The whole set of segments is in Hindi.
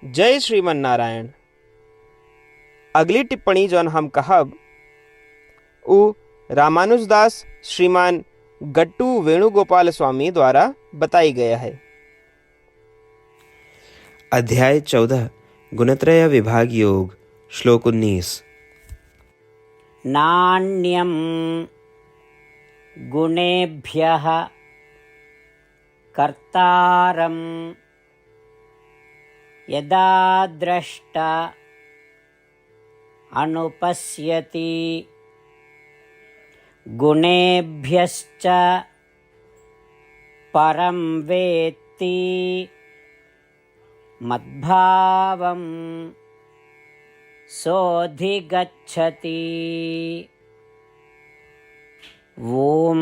जय श्रीमन नारायण। अगली टिप्पणी जौन हम कहब उ रामानुजदास श्रीमान गट्टू वेणुगोपाल स्वामी द्वारा बताई गया है। अध्याय 14 गुणत्रय विभाग योग श्लोक 19। नान्यं गुणेभ्यः कर्तारं यदा द्रष्टा अनुपश्यति गुणेभ्यश्च परं वेत्ति मद्भावं सोऽधिगच्छति। ओम।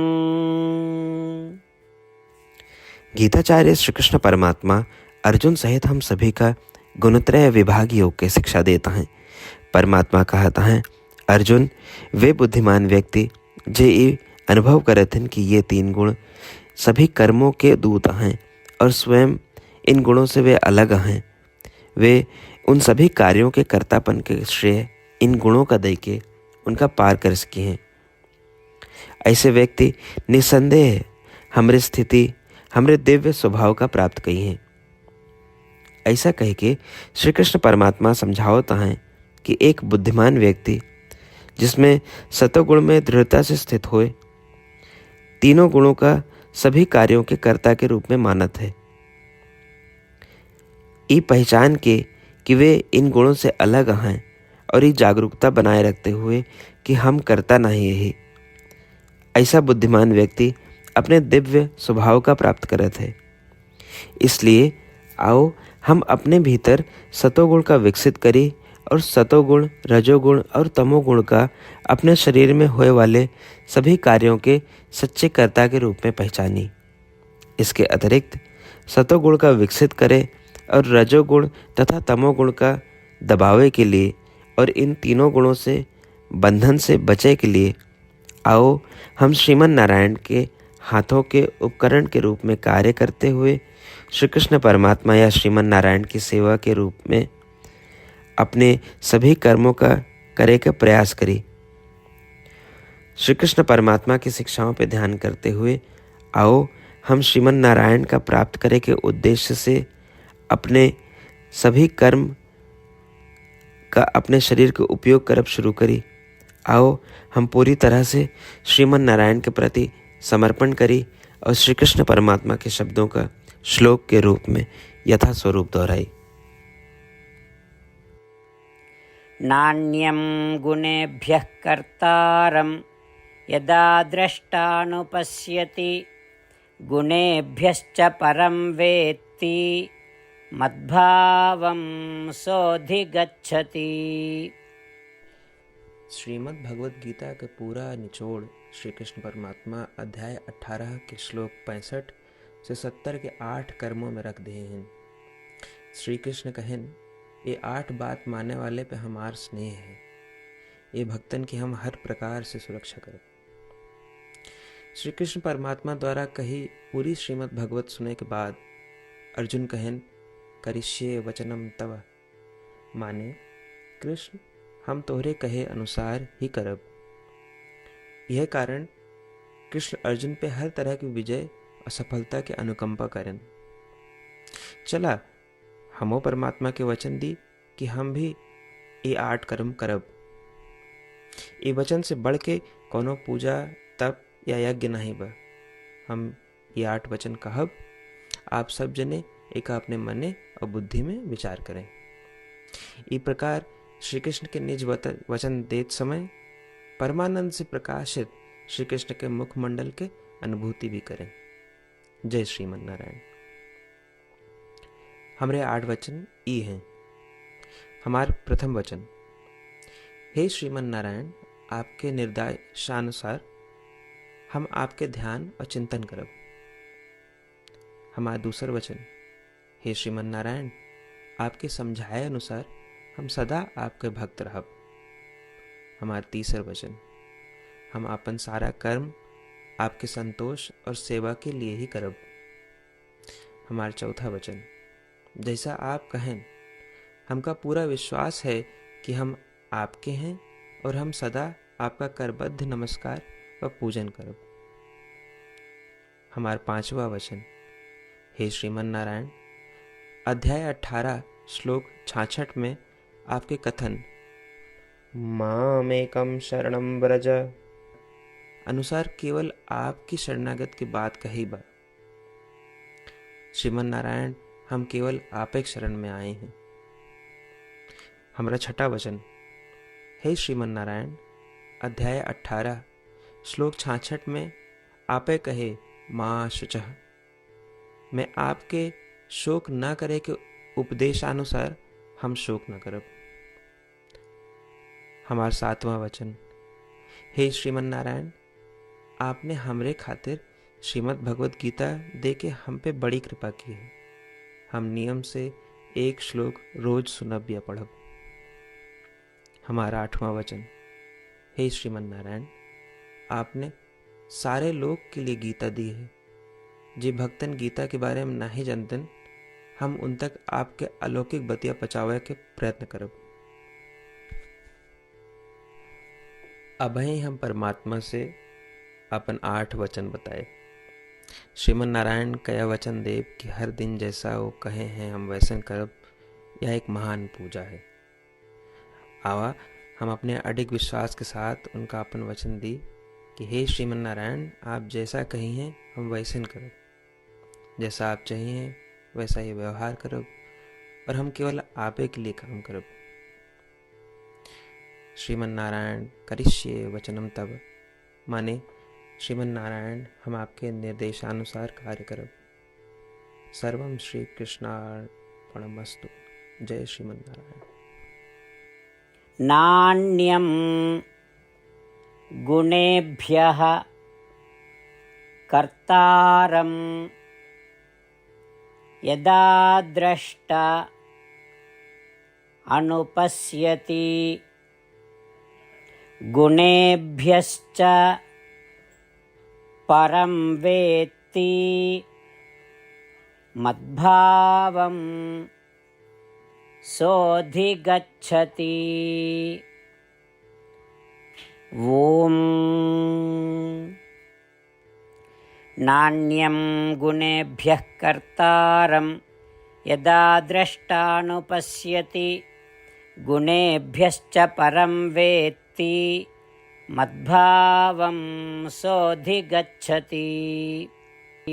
गीताचार्य श्री कृष्ण परमात्मा अर्जुन सहित हम सभी का गुणत्रय विभाग योग की शिक्षा देता है। परमात्मा कहता है, अर्जुन वे बुद्धिमान व्यक्ति जे ये अनुभव करते हैं कि ये तीन गुण सभी कर्मों के दूत हैं और स्वयं इन गुणों से वे अलग हैं, वे उन सभी कार्यों के कर्तापन के श्रेय इन गुणों का दे के उनका पार कर सके हैं। ऐसे व्यक्ति निसंदेह हमारी स्थिति हमारे दिव्य स्वभाव का प्राप्त कही हैं। ऐसा कह के श्री कृष्ण परमात्मा समझावता है कि एक बुद्धिमान व्यक्ति जिसमें सतोगुण में दृढ़ता से स्थित होए, तीनों गुणों का सभी कार्यों के कर्ता के रूप में मानत है। ये पहचान के कि वे इन गुणों से अलग हैं और ये जागरूकता बनाए रखते हुए कि हम कर्ता नहीं है, ऐसा बुद्धिमान व्यक्ति अपने दिव्य स्वभाव का प्राप्त करत है। इसलिए आओ हम अपने भीतर सतोगुण का विकसित करें और सतोगुण, रजोगुण और तमोगुण का अपने शरीर में होए वाले सभी कार्यों के सच्चे कर्ता के रूप में पहचानी। इसके अतिरिक्त सतोगुण का विकसित करें और रजोगुण तथा तमोगुण का दबावे के लिए और इन तीनों गुणों से बंधन से बचे के लिए आओ हम श्रीमन नारायण के हाथों के उपकरण के रूप में कार्य करते हुए श्री कृष्ण परमात्मा या श्रीमन नारायण की सेवा के रूप में अपने सभी कर्मों का करे का प्रयास करें। श्री कृष्ण परमात्मा की शिक्षाओं पर ध्यान करते हुए आओ हम श्रीमन नारायण का प्राप्त करे के उद्देश्य से अपने सभी कर्म का अपने शरीर के उपयोग करब शुरू करी। आओ हम पूरी तरह से श्रीमन नारायण के प्रति समर्पण करी और श्री कृष्ण परमात्मा के शब्दों का श्लोक के रूप में यथा स्वरूप दोहराई। नान्यं गुणेभ्यः कर्तारं यदा द्रष्टानुपश्यति गुणेभ्यश्च परं वेत्ति मद्भावं सोऽधिगच्छति। श्रीमद् भगवद गीता का पूरा निचोड़ श्री कृष्ण परमात्मा अध्याय 18 के श्लोक 65 से 70 के 8 कर्मों में रख दिए हैं। श्री कृष्ण कहन, ये 8 बात मानने वाले पे हमार स्नेह है, ये भक्तन की हम हर प्रकार से सुरक्षा करें। श्री कृष्ण परमात्मा द्वारा कही पूरी श्रीमद् भगवत सुने के बाद अर्जुन कहन, करिष्ये वचनम तव, माने कृष्ण हम तोहरे कहे अनुसार ही करब। यह कारण कृष्ण अर्जुन पे हर तरह की विजय और सफलता के अनुकंपा करें। चला हमो परमात्मा के वचन दी कि हम भी ये 8 कर्म करब। ये वचन से बढ़ के कोनो पूजा तप या यज्ञ नहीं बा। हम ये 8 वचन कहब, आप सब जने एक अपने मने और बुद्धि में विचार करें। इस प्रकार श्री कृष्ण के निज वचन देत समय परमानंद से प्रकाशित श्री कृष्ण के मुखमंडल के अनुभूति भी करें। जय श्रीमन नारायण। हमारे 8 वचन ई हैं। हमार प्रथम वचन, हे श्रीमन नारायण, आपके निर्देशानुसार हम आपके ध्यान और चिंतन करब। हमारा दूसर वचन, हे श्रीमन नारायण, आपके समझाए अनुसार हम सदा आपके भक्त रहब। हमारा तीसर वचन, हम अपन सारा कर्म आपके संतोष और सेवा के लिए ही करब। हमारा चौथा वचन, जैसा आप कहें हमका पूरा विश्वास है कि हम आपके हैं और हम सदा आपका करबद्ध नमस्कार व पूजन करब। हमार 5वां वचन। हे श्रीमन नारायण, अध्याय 18 श्लोक 66 में आपके कथन मामेकम शरणम व्रज अनुसार केवल आपकी शरणागत की बात कही बा। श्रीमन नारायण, हम केवल आप एक शरण में आए हैं। हमारा 6वां वचन। हे श्रीमन नारायण, अध्याय 18 श्लोक 66 में आपे कहे माँ शुचः, मैं आपके शोक न करे के उपदेशानुसार हम शोक न करब। हमार 7वां वचन। हे श्रीमन नारायण, आपने हमरे खातिर श्रीमद् भगवत गीता दे के हम पे बड़ी कृपा की है। हम नियम से एक श्लोक रोज सुनब या पढ़ब। हमारा 8वां वचन। हे श्रीमन नारायण, आपने सारे लोग के लिए गीता दी है। जे भक्तन गीता के बारे में नहीं जानतन, हम उन तक आपके अलौकिक बतिया पहुंचावे के प्रयत्न करब। अभय हम परमात्मा से अपन 8 वचन बताए। श्रीमन नारायण कया वचन देव कि हर दिन जैसा वो कहे हैं हम वैसन करब, यह एक महान पूजा है। आवा हम अपने अडिग विश्वास के साथ उनका अपन वचन दी कि हे श्रीमन नारायण, आप जैसा कही हैं हम वैसन करब, जैसा आप चाहिए वैसा ही व्यवहार करब और हम केवल आपे के लिए काम करब। श्रीमन नारायण करिष्ये वचनम तब, माने श्रीमन नारायण हम आपके निर्देशानुसार कार्य करब। सर्वम श्री कृष्णार्पणमस्तु। जय श्रीमन नारायण। नान्यं गुणेभ्यः कर्तारं यदा द्रष्टा अनुपश्यति गुणेभ्यश्च परं वेत्ति मद्भावं सोऽधिगच्छति। ॐ नान्यं गुणेभ्यः कर्तारं यदा द्रष्टानुपश्यति गुणेभ्यश्च परं वेत्ति मद्भावं सोऽधिगच्छति।